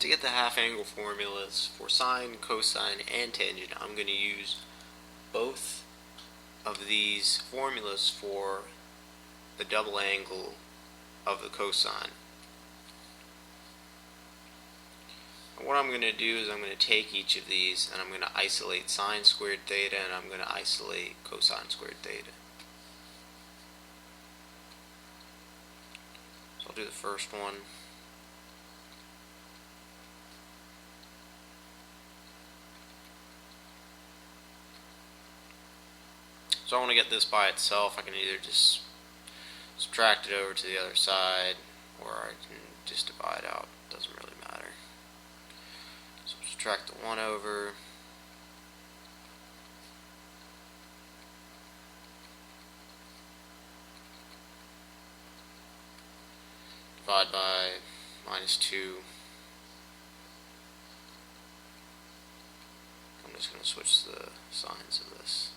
To get the half angle formulas for sine, cosine, and tangent, I'm going to use both of these formulas for the double angle of the cosine. And what I'm going to do is I'm going to take each of these and I'm going to isolate sine squared theta and I'm going to isolate cosine squared theta. So I'll do the first one. So I want to get this by itself. I can either just subtract it over to the other side, or I can just divide out. It doesn't really matter. So subtract the 1 over. Divide by -2. I'm just going to switch the signs of this.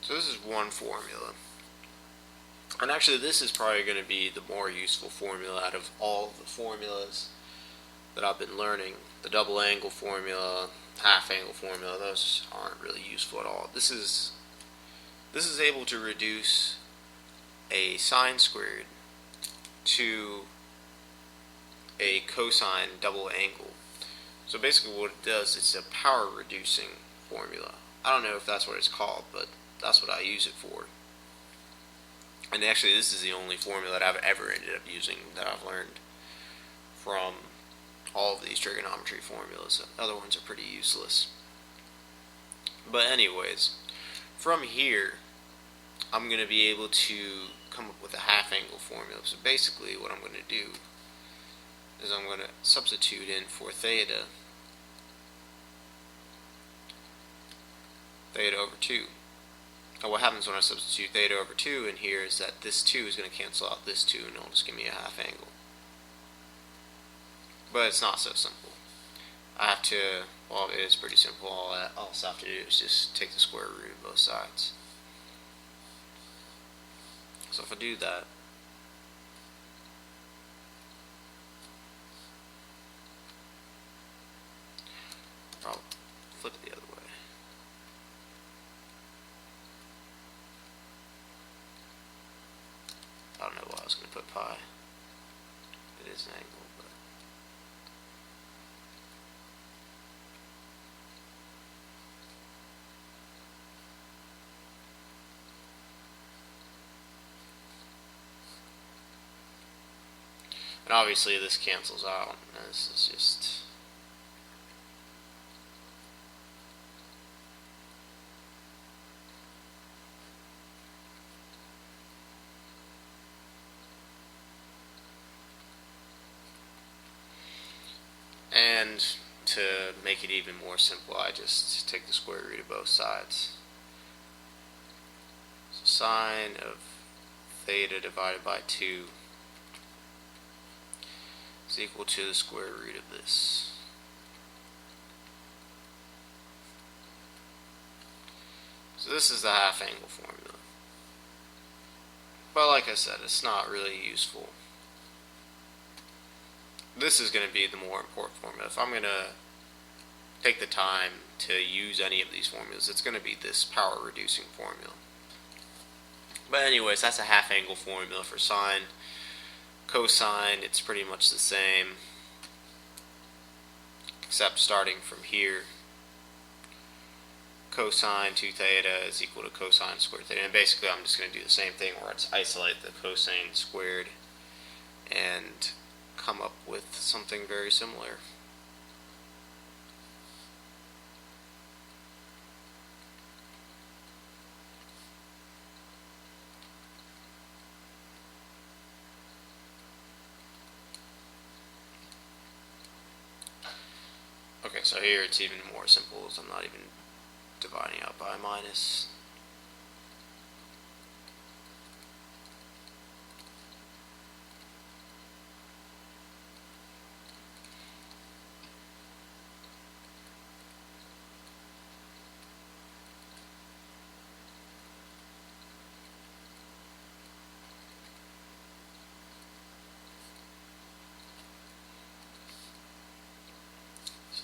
So this is one formula. And actually this is probably going to be the more useful formula out of all of the formulas that I've been learning. The double angle formula, half angle formula, those aren't really useful at all. This is able to reduce a sine squared to a cosine double angle. So basically what it does, it's a power reducing formula. I don't know if that's what it's called, but that's what I use it for. And actually this is the only formula that I've ever ended up using that I've learned from all of these trigonometry formulas. The other ones are pretty useless. But anyways, from here I'm going to be able to come up with a half angle formula. So basically what I'm going to do is I'm going to substitute in for theta over 2. Now what happens when I substitute theta over 2 in here is that this 2 is going to cancel out this 2 and it'll just give me a half angle. But it's not so simple. I have to, well, it is pretty simple. All I also have to do is just take the square root of both sides. So if I do that, I'll flip it the other way. I don't know why I was going to put pi. It is an angle, but and obviously this cancels out. This is just and to make it even more simple, I just take the square root of both sides. So sine of theta divided by 2 is equal to the square root of this. So this is the half angle formula. But like I said, it's not really useful. This is going to be the more important formula. If I'm going to take the time to use any of these formulas, it's going to be this power reducing formula. But anyways, that's a half angle formula for sine. Cosine, it's pretty much the same, except starting from here, cosine 2 theta is equal to cosine squared theta. And basically I'm just going to do the same thing where it's isolate the cosine squared and come up with something very similar. Okay, so here it's even more simple, so I'm not even dividing out by minus.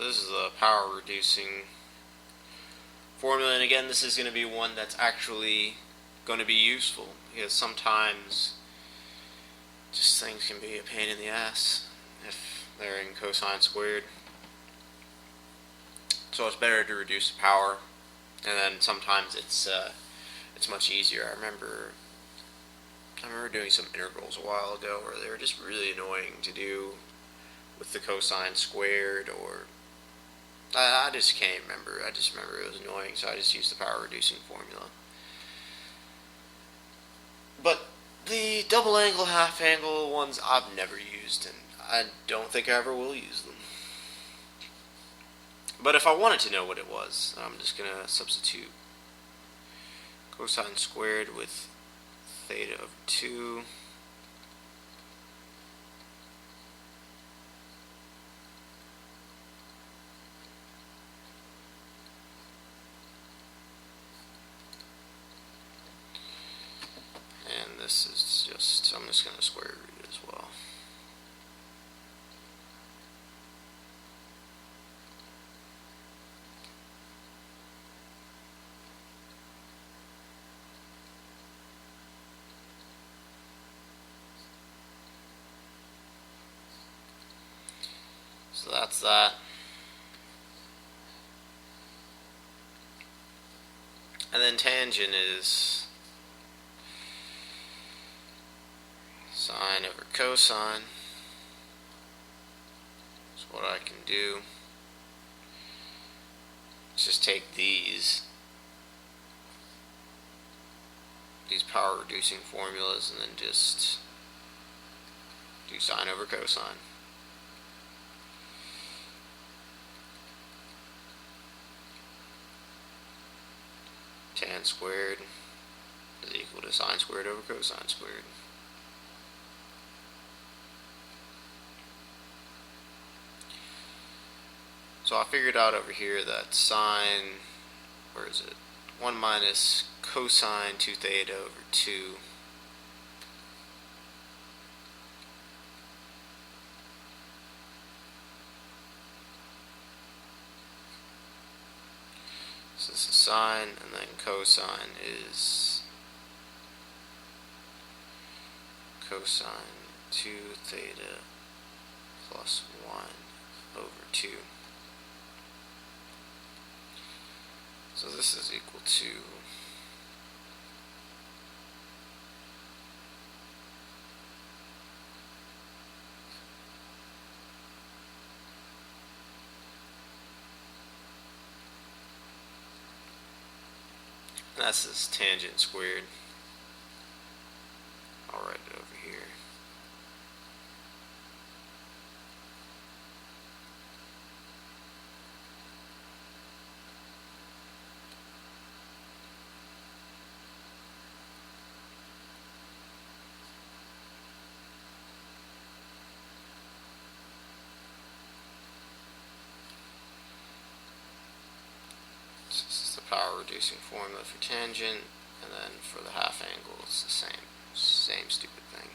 So this is a power reducing formula, and again, this is going to be one that's actually going to be useful, because sometimes just things can be a pain in the ass if they're in cosine squared. So it's better to reduce the power, and then sometimes it's much easier. I remember doing some integrals a while ago where they were just really annoying to do with the cosine squared, or I just can't remember. I just remember it was annoying, so I just used the power reducing formula. But the double angle, half angle ones I've never used, and I don't think I ever will use them. But if I wanted to know what it was, I'm just going to substitute cosine squared with theta of 2. And this is just, I'm just going to square root it as well. So that's that. And then tangent is sine over cosine. So what I can do is just take these power reducing formulas and then just do sine over cosine. Tan squared is equal to sine squared over cosine squared. So I figured out over here that sine, where is it? 1 minus cosine 2 theta over 2 so this is sine, and then cosine is cosine 2 theta plus 1 over 2. So this is equal to that's this tangent squared. I'll write it over here. This is the power reducing formula for tangent, and then for the half angle it's the same stupid thing.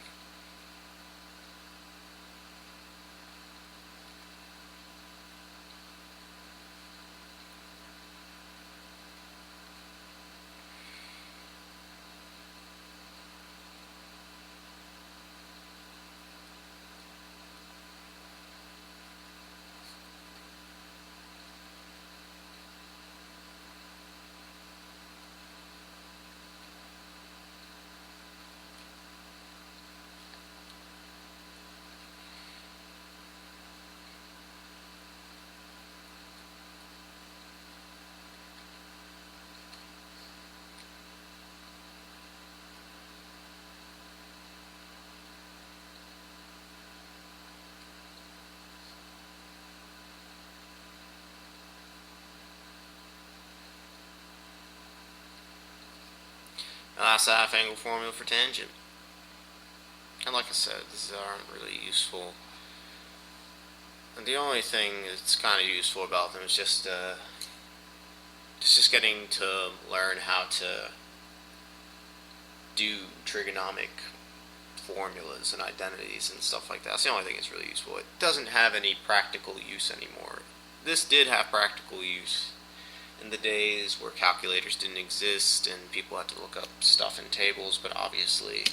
And that's the half angle formula for tangent. And like I said, these aren't really useful. And the only thing that's kind of useful about them is just getting to learn how to do trigonomic formulas and identities and stuff like that. That's the only thing that's really useful. It doesn't have any practical use anymore. this did have practical use in the days where calculators didn't exist and people had to look up stuff in tables, but obviously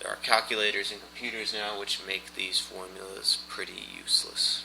there are calculators and computers now which make these formulas pretty useless.